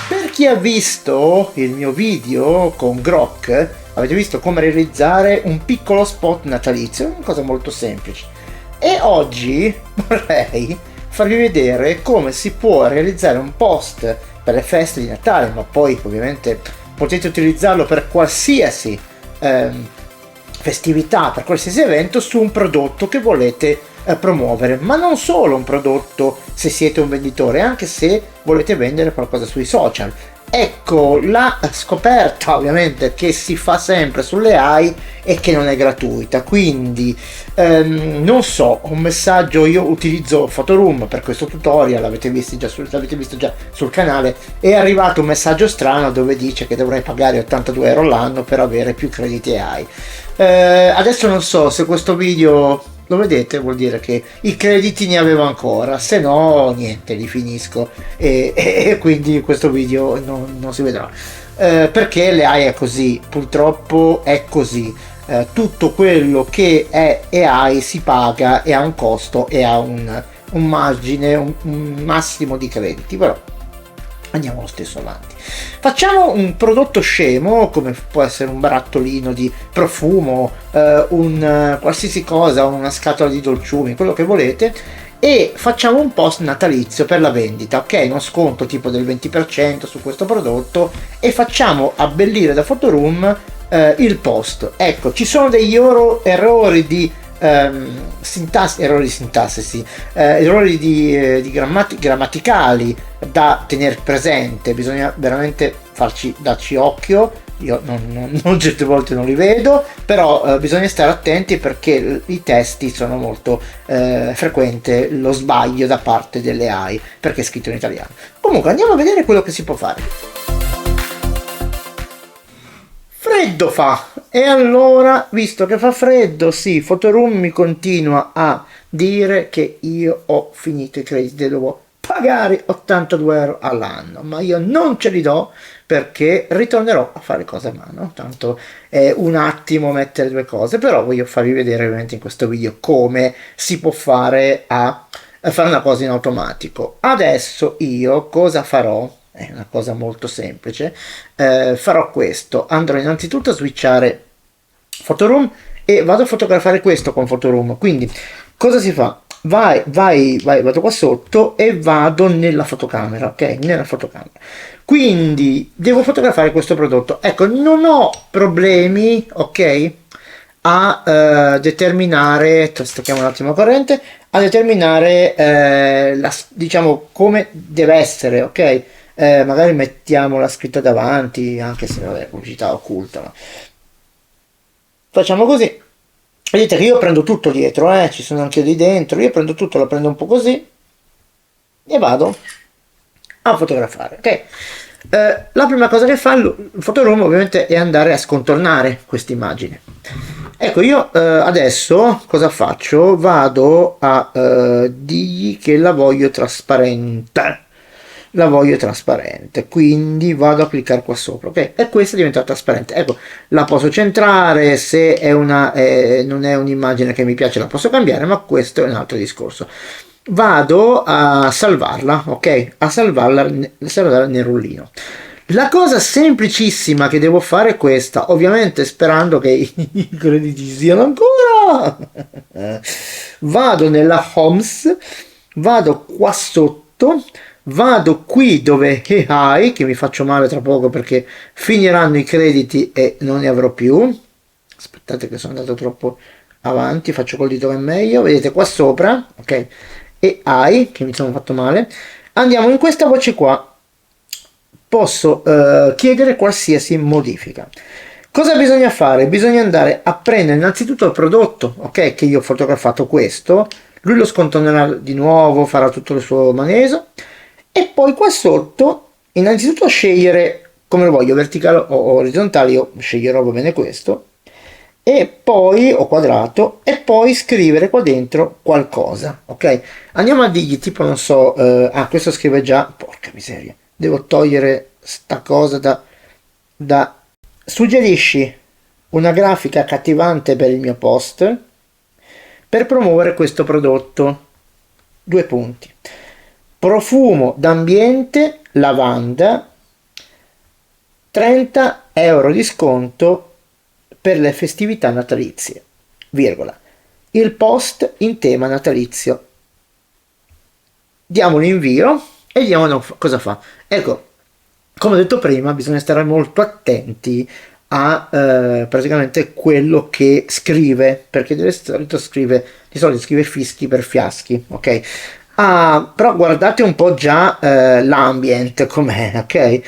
Per chi ha visto il mio video con Grok, avete visto come realizzare un piccolo spot natalizio, una cosa molto semplice. E oggi vorrei farvi vedere come si può realizzare un post per le feste di Natale, ma poi ovviamente potete utilizzarlo per qualsiasi festività, per qualsiasi evento, su un prodotto che volete promuovere, ma non solo un prodotto se siete un venditore, anche se volete vendere qualcosa sui social. Ecco la scoperta ovviamente che si fa sempre sulle AI e che non è gratuita, quindi non so, un messaggio, io utilizzo Photoroom per questo tutorial, l'avete visto già sul canale, è arrivato un messaggio strano dove dice che dovrei pagare 82 euro l'anno per avere più crediti AI. Adesso non so se questo video lo vedete, vuol dire che i crediti ne avevo ancora, se no niente, li finisco e quindi questo video non si vedrà, perché le AI è così, purtroppo è così. Tutto quello che è AI si paga e ha un costo e ha un margine, un massimo di crediti, però andiamo lo stesso avanti. Facciamo un prodotto scemo, come può essere un barattolino di profumo, un qualsiasi cosa, una scatola di dolciumi, quello che volete, e facciamo un post natalizio per la vendita, ok? Uno sconto tipo del 20% su questo prodotto, e facciamo abbellire da Photoroom il post. Ecco, ci sono degli errori di errori di grammaticali da tenere presente, bisogna veramente darci occhio. Io non certe volte non li vedo, però bisogna stare attenti perché i testi sono molto frequente lo sbaglio da parte delle AI perché è scritto in italiano. Comunque andiamo a vedere quello che si può fare. Freddo fa, e allora, visto che fa freddo, sì, Photoroom mi continua a dire che io ho finito i crediti e devo pagare 82 euro all'anno, ma io non ce li do perché ritornerò a fare cose a mano, tanto è un attimo mettere due cose, però voglio farvi vedere ovviamente in questo video come si può fare a fare una cosa in automatico. Adesso io cosa farò? È una cosa molto semplice, farò questo, andrò innanzitutto a switchare Photoroom e vado a fotografare questo con Photoroom. Quindi cosa si fa? Vado qua sotto e vado nella fotocamera, ok? Nella fotocamera. Quindi devo fotografare questo prodotto. Ecco, non ho problemi, ok? A determinare, stacchiamo un attimo la corrente, a determinare diciamo come deve essere, ok? Magari mettiamo la scritta davanti, anche se vabbè, pubblicità occulta, no? Facciamo così. Vedete che io prendo tutto dietro, ci sono anche lì dentro, io prendo tutto, lo prendo un po' così e vado a fotografare, ok? La prima cosa che fa il Photoroom ovviamente è andare a scontornare questa immagine. Ecco, io adesso cosa faccio? Vado a dirgli che la voglio trasparente, quindi vado a cliccare qua sopra, ok? E questa diventa trasparente. Ecco, la posso centrare, se è non è un'immagine che mi piace la posso cambiare, ma questo è un altro discorso. Vado a salvarla, ok? A salvarla nel rullino. La cosa semplicissima che devo fare è questa, ovviamente sperando che i crediti ci siano ancora. Vado nella Homes, vado qua sotto, vado qui dove AI, che mi faccio male tra poco perché finiranno i crediti e non ne avrò più. Aspettate che sono andato troppo avanti, faccio col dito che è meglio, vedete qua sopra, ok? E AI, che mi sono fatto male. Andiamo in questa voce qua, posso chiedere qualsiasi modifica. Cosa bisogna fare? Bisogna andare a prendere innanzitutto il prodotto, ok? Che io ho fotografato questo, lui lo scontornerà di nuovo, farà tutto il suo maneso, e poi qua sotto innanzitutto scegliere come lo voglio, verticale o orizzontale. Io sceglierò, va bene, questo, e poi o quadrato, e poi scrivere qua dentro qualcosa, ok? Andiamo a dirgli tipo, non so, questo scrive già, porca miseria, devo togliere sta cosa da suggerisci una grafica accattivante per il mio post per promuovere questo prodotto. due punti. Profumo d'ambiente lavanda, 30 euro di sconto per le festività natalizie, virgola. Il post in tema natalizio. Diamo l'invio e vediamo cosa fa. Ecco, come ho detto prima, bisogna stare molto attenti a praticamente quello che scrive, perché di solito scrive fischi per fiaschi, ok? Ah, però guardate un po' già l'ambient com'è, ok?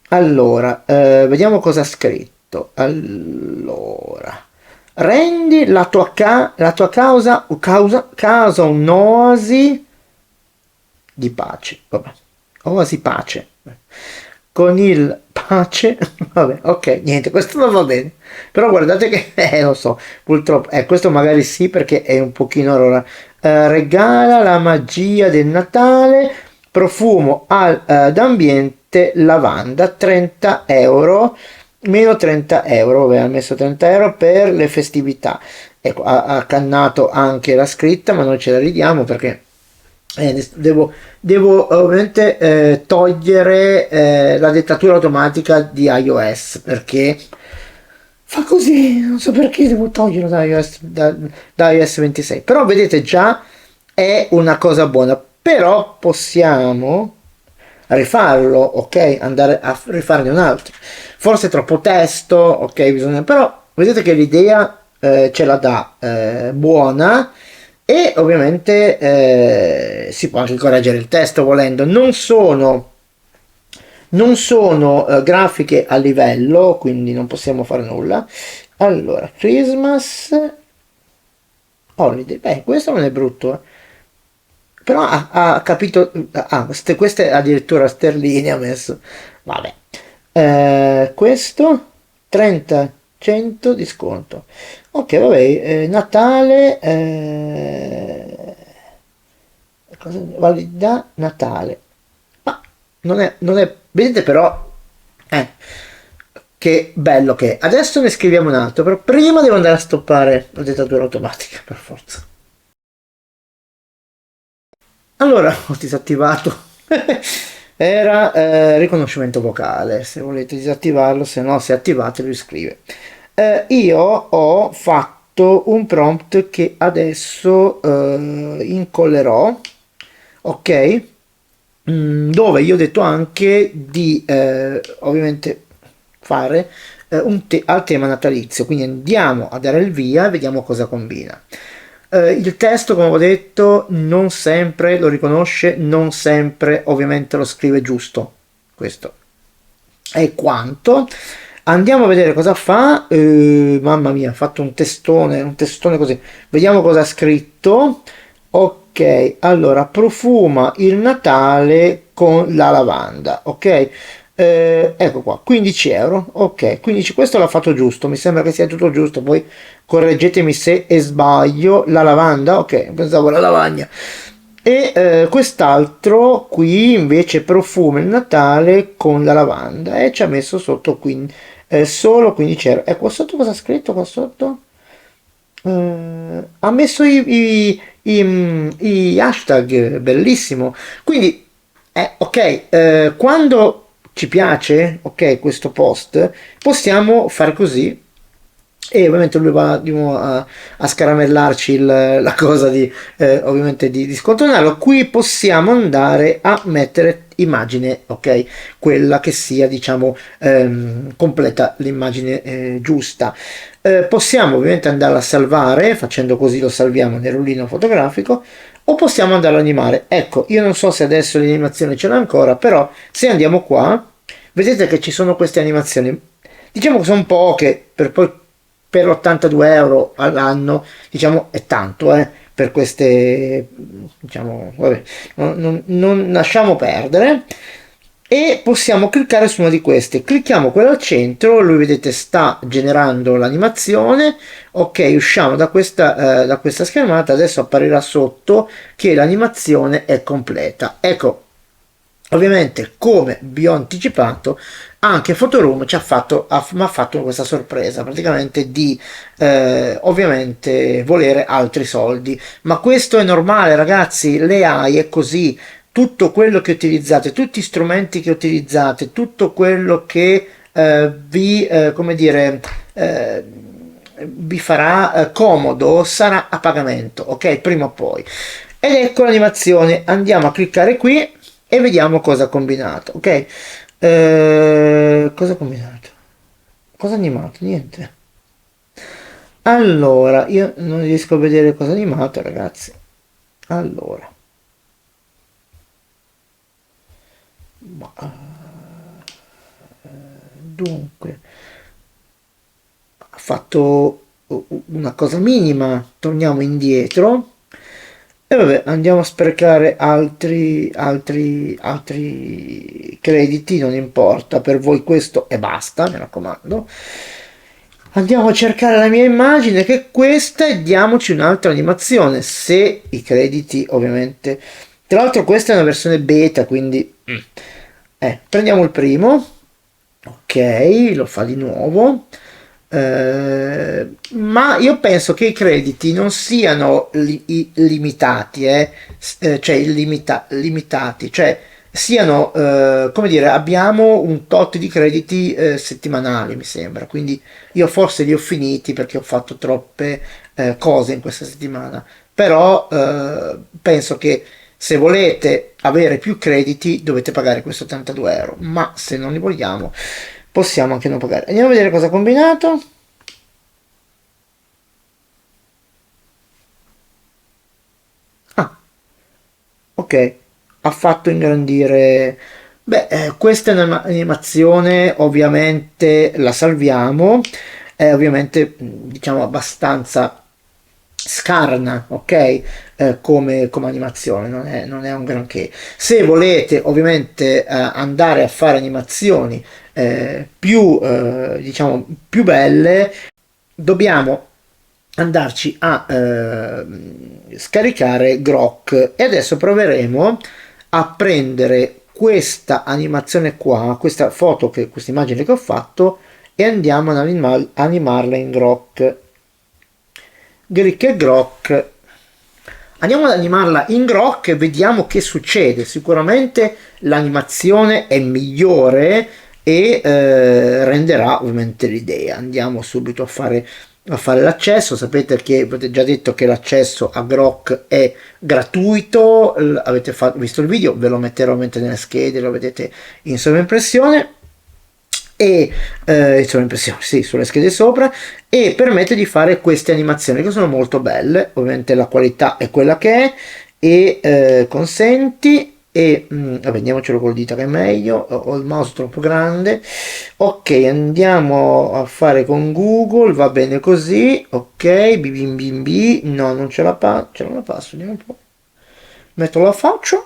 Allora, vediamo cosa ha scritto. Allora, rendi la tua causa un'oasi di pace, vabbè, oasi pace, con il pace, vabbè, ok, niente, questo non va bene, però guardate che, lo so, purtroppo, questo magari sì perché è un pochino allora, regala la magia del Natale, profumo d'ambiente lavanda, 30 euro, meno 30 euro, vabbè, ha messo 30 euro per le festività, ecco, ha cannato anche la scritta, ma noi ce la ridiamo perché devo ovviamente togliere la dettatura automatica di iOS perché fa così, non so perché devo toglierlo da iOS 26, però vedete già è una cosa buona, però possiamo rifarlo, ok, andare a rifarne un altro, forse è troppo testo, ok, bisogna, però vedete che l'idea ce la dà buona, e ovviamente si può anche correggere il testo volendo. Non sono grafiche a livello, quindi non possiamo fare nulla. Allora, Christmas Holiday, beh, questo non è brutto, però ha capito, queste addirittura sterline ha messo, vabbè. Questo 30% di sconto, ok, vabbè, Natale, validità Natale, ma non è, vedete però, che bello che è. Adesso ne scriviamo un altro, però prima devo andare a stoppare la dettatura automatica, per forza. Allora, ho disattivato. Era riconoscimento vocale, se volete disattivarlo, se no se attivate lo scrive. Io ho fatto un prompt che adesso incollerò, ok? Dove io ho detto anche di ovviamente fare al tema natalizio, quindi andiamo a dare il via e vediamo cosa combina. Il testo, come ho detto, non sempre lo riconosce, non sempre ovviamente lo scrive giusto. Questo è quanto. Andiamo a vedere cosa fa. Mamma mia, ha fatto un testone così. Vediamo cosa ha scritto. Ok, allora profuma il Natale con la lavanda. Ok, ecco qua, 15 euro. Ok, 15, questo l'ha fatto giusto. Mi sembra che sia tutto giusto. Poi correggetemi se sbaglio. La lavanda, ok, pensavo la lavagna. E quest'altro qui invece profuma il Natale con la lavanda e ci ha messo sotto solo 15 euro. Ecco, sotto cosa ha scritto qua sotto? Ha messo i hashtag, bellissimo. Quindi, ok, quando ci piace, ok, questo post, possiamo fare così e ovviamente lui va di nuovo a scaramellarci la cosa di ovviamente di scontornarlo. Qui possiamo andare a mettere immagine, ok, quella che sia diciamo completa l'immagine giusta. Possiamo ovviamente andare a salvare, facendo così lo salviamo nel rullino fotografico, o possiamo andare ad animare. Ecco, io non so se adesso l'animazione ce l'ha ancora, però se andiamo qua vedete che ci sono queste animazioni, diciamo che sono poche, per 82 euro all'anno, diciamo, è tanto, per queste, diciamo, vabbè, non lasciamo perdere. E possiamo cliccare su una di queste, clicchiamo quello al centro, lui vedete sta generando l'animazione, ok, usciamo da questa schermata, adesso apparirà sotto che l'animazione è completa. Ecco, Ovviamente, come vi ho anticipato, anche Photoroom mi ha fatto questa sorpresa, praticamente di ovviamente volere altri soldi. Ma questo è normale, ragazzi, le AI è così. Tutto quello che utilizzate, tutti gli strumenti che utilizzate, tutto quello che come dire, eh, vi farà comodo sarà a pagamento, ok? Prima o poi. Ed ecco l'animazione, andiamo a cliccare qui e vediamo cosa ha combinato, ok? Cosa ha combinato? Cosa ha animato? Niente. Allora, io non riesco a vedere cosa ha animato, ragazzi. Allora, ma, dunque, ha fatto una cosa minima, torniamo indietro e vabbè, andiamo a sprecare altri crediti, non importa, per voi questo e basta, mi raccomando. Andiamo a cercare la mia immagine che è questa e diamoci un'altra animazione, se i crediti ovviamente. Tra l'altro questa è una versione beta, quindi prendiamo il primo, ok, lo fa di nuovo. Ma io penso che i crediti non siano limitati, cioè limitati, cioè siano, come dire, abbiamo un tot di crediti settimanali, mi sembra, quindi io forse li ho finiti perché ho fatto troppe cose in questa settimana, però penso che se volete avere più crediti dovete pagare questi 82 euro, ma se non li vogliamo possiamo anche non pagare. Andiamo a vedere cosa ha combinato. Ah, ok, ha fatto ingrandire. Beh, questa è un'animazione, ovviamente la salviamo, è ovviamente diciamo abbastanza scarna, ok? Come animazione, non è un granché. Se volete ovviamente andare a fare animazioni più, diciamo, più belle, dobbiamo andarci a scaricare Grok e adesso proveremo a prendere questa animazione qua, questa foto, questa immagine che ho fatto e andiamo ad animarla in Grok. Grick e Grok. Andiamo ad animarla in Grok e vediamo che succede. Sicuramente l'animazione è migliore e renderà ovviamente l'idea. Andiamo subito a fare l'accesso. Sapete che avete già detto che l'accesso a Grok è gratuito. Avete visto il video, ve lo metterò ovviamente nelle schede, lo vedete in sovraimpressione e sovraimpressione, sì, sulle schede sopra, e permette di fare queste animazioni che sono molto belle. Ovviamente la qualità è quella che è e consenti e vediamocelo col dito che è meglio, ho il mouse troppo grande. Ok, andiamo a fare con Google, va bene così, ok, bim, no, non ce la passo, vediamo un po'. Metto la faccia,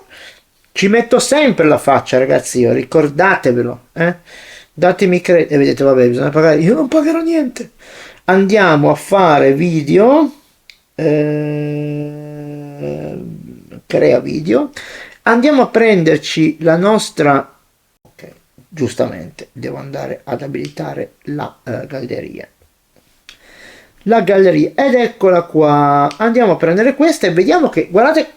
ci metto sempre la faccia, ragazzi, io, ricordatevelo, datemi credito, e vedete, vabbè, bisogna pagare, io non pagherò niente. Andiamo a fare video, crea video, andiamo a prenderci la nostra, ok, giustamente devo andare ad abilitare la galleria ed eccola qua. Andiamo a prendere questa e vediamo che, guardate,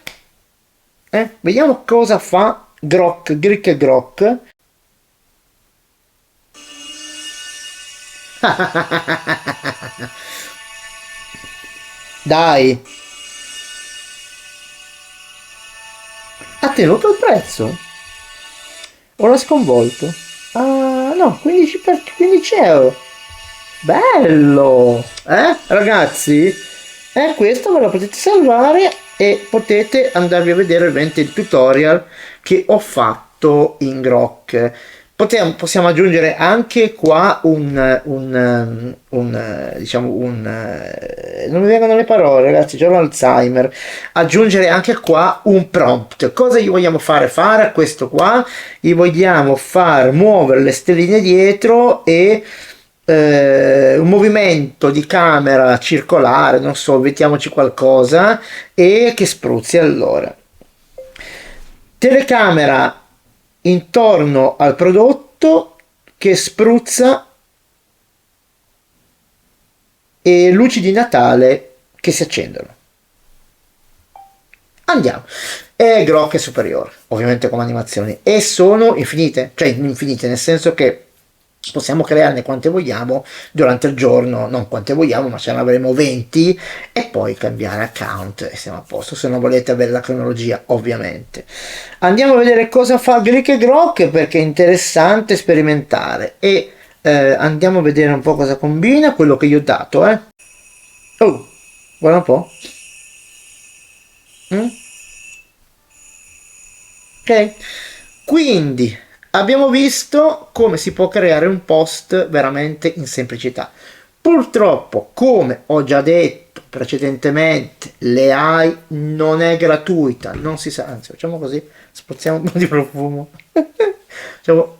vediamo cosa fa Grok, Grick e Grok. Dai, ha tenuto il prezzo? O l'ha sconvolto? Ah, no, 15 euro. Bello! Ragazzi? Questo ve lo potete salvare e potete andarvi a vedere ovviamente il tutorial che ho fatto in Grok. Possiamo aggiungere anche qua diciamo non mi vengono le parole, ragazzi, c'ho l'Alzheimer. Aggiungere anche qua un prompt. Cosa gli vogliamo fare? Fare a questo qua gli vogliamo far muovere le stelline dietro e un movimento di camera circolare, non so, mettiamoci qualcosa e che spruzzi. Allora, telecamera intorno al prodotto che spruzza e luci di Natale che si accendono. Andiamo. E Grok è superiore, ovviamente come animazioni, e sono infinite, cioè infinite nel senso che possiamo crearne quante vogliamo durante il giorno, non quante vogliamo, ma ce ne avremo 20 e poi cambiare account e siamo a posto, se non volete avere la cronologia ovviamente. Andiamo a vedere cosa fa Greek Grok perché è interessante sperimentare e andiamo a vedere un po' cosa combina quello che gli ho dato. Oh, guarda un po'. Ok, quindi abbiamo visto come si può creare un post veramente in semplicità. Purtroppo, come ho già detto precedentemente, l'AI non è gratuita, non si sa, anzi facciamo così, spruzziamo un po' di profumo. Facciamo,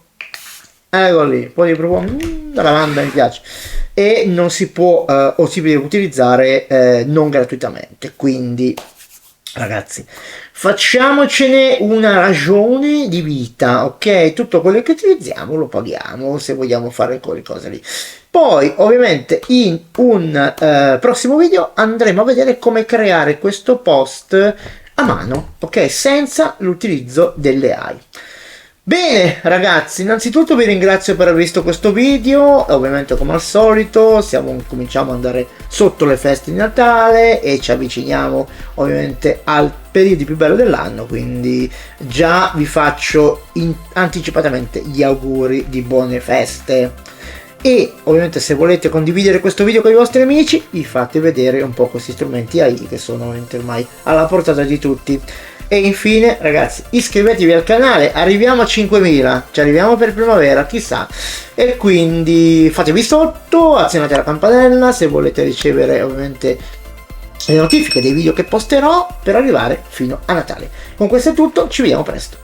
ecco lì, un po' di profumo, la lavanda mi piace. E non si può o si deve utilizzare non gratuitamente, quindi ragazzi, facciamocene una ragione di vita, ok? Tutto quello che utilizziamo lo paghiamo se vogliamo fare quelle cose lì. Poi, ovviamente, in un prossimo video andremo a vedere come creare questo post a mano, ok? Senza l'utilizzo delle AI. Bene ragazzi, innanzitutto vi ringrazio per aver visto questo video, ovviamente come al solito cominciamo ad andare sotto le feste di Natale e ci avviciniamo ovviamente al periodo più bello dell'anno, quindi già vi faccio anticipatamente gli auguri di buone feste e ovviamente se volete condividere questo video con i vostri amici vi fate vedere un po' questi strumenti AI che sono ovviamente ormai alla portata di tutti. E infine ragazzi iscrivetevi al canale, arriviamo a 5.000, ci arriviamo per primavera chissà, e quindi fatevi sotto, azionate la campanella se volete ricevere ovviamente le notifiche dei video che posterò per arrivare fino a Natale. Con questo è tutto, ci vediamo presto.